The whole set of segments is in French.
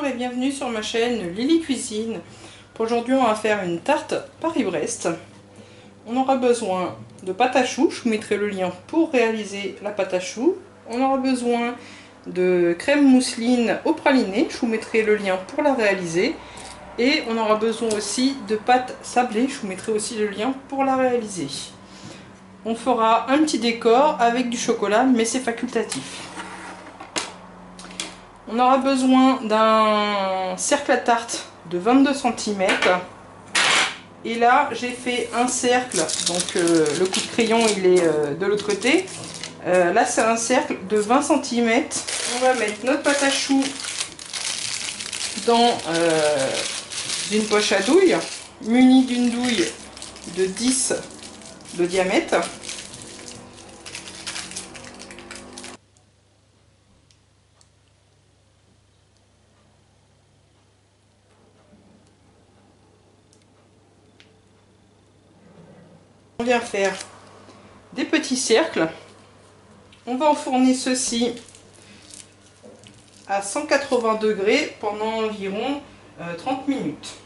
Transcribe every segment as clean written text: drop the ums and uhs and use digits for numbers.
Bonjour et bienvenue sur ma chaîne Lily Cuisine. Pour aujourd'hui, on va faire une tarte Paris-Brest. On aura besoin de pâte à choux, je vous mettrai le lien pour réaliser la pâte à choux. On aura besoin de crème mousseline au praliné, je vous mettrai le lien pour la réaliser. Et on aura besoin aussi de pâte sablée, je vous mettrai aussi le lien pour la réaliser. On fera un petit décor avec du chocolat, mais c'est facultatif. On aura besoin d'un cercle à tarte de 22 cm. Et là, j'ai fait un cercle, donc le coup de crayon il est de l'autre côté. Là, c'est un cercle de 20 cm. On va mettre notre pâte à choux dans une poche à douille, munie d'une douille de 10 de diamètre. On vient faire des petits cercles. On va enfourner ceci à 180 degrés pendant environ 30 minutes.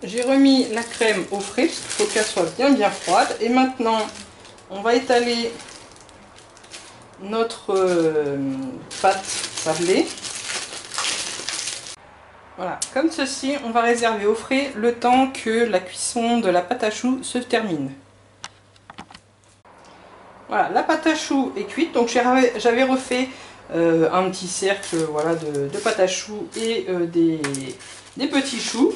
J'ai remis la crème au frais parce qu'il faut qu'elle soit bien froide. Et maintenant, on va étaler notre pâte sablée. Voilà, comme ceci, on va réserver au frais le temps que la cuisson de la pâte à choux se termine. Voilà, la pâte à choux est cuite, donc j'avais refait un petit cercle voilà, de pâte à choux et des petits choux.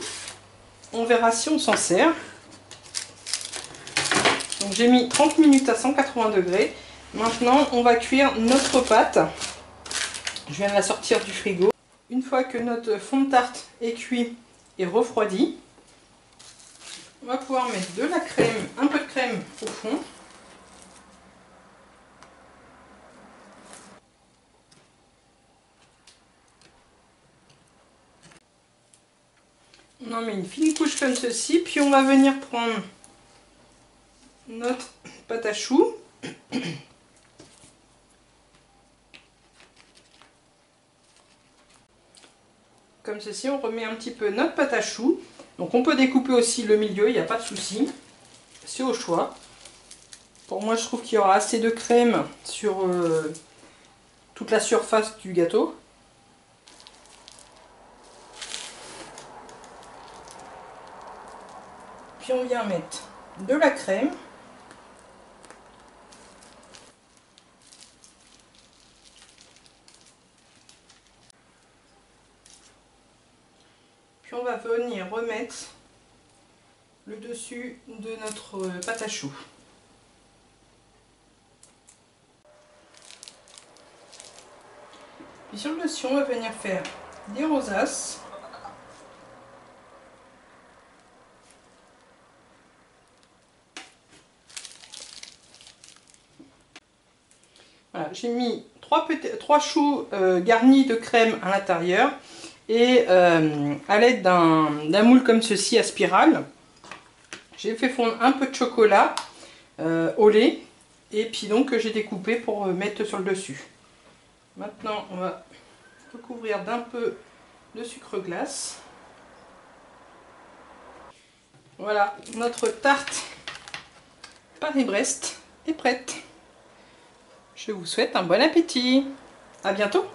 On verra si on s'en sert. Donc j'ai mis 30 minutes à 180 degrés. Maintenant, on va cuire notre pâte. Je viens de la sortir du frigo. Une fois que notre fond de tarte est cuit et refroidi, on va pouvoir mettre de la crème, un peu de crème au fond. On en met une fine couche comme ceci, puis on va venir prendre notre pâte à choux. Comme ceci, on remet un petit peu notre pâte à choux. Donc on peut découper aussi le milieu, il n'y a pas de souci. C'est au choix. Pour moi, je trouve qu'il y aura assez de crème sur toute la surface du gâteau. Puis on vient mettre de la crème. Puis on va venir remettre le dessus de notre pâte à choux. Puis sur le dessus, on va venir faire des rosaces. Voilà, j'ai mis trois choux garnis de crème à l'intérieur et à l'aide d'un moule comme ceci à spirale, j'ai fait fondre un peu de chocolat au lait et puis donc j'ai découpé pour mettre sur le dessus. Maintenant, on va recouvrir d'un peu de sucre glace. Voilà, notre tarte Paris-Brest est prête. Je vous souhaite un bon appétit. À bientôt.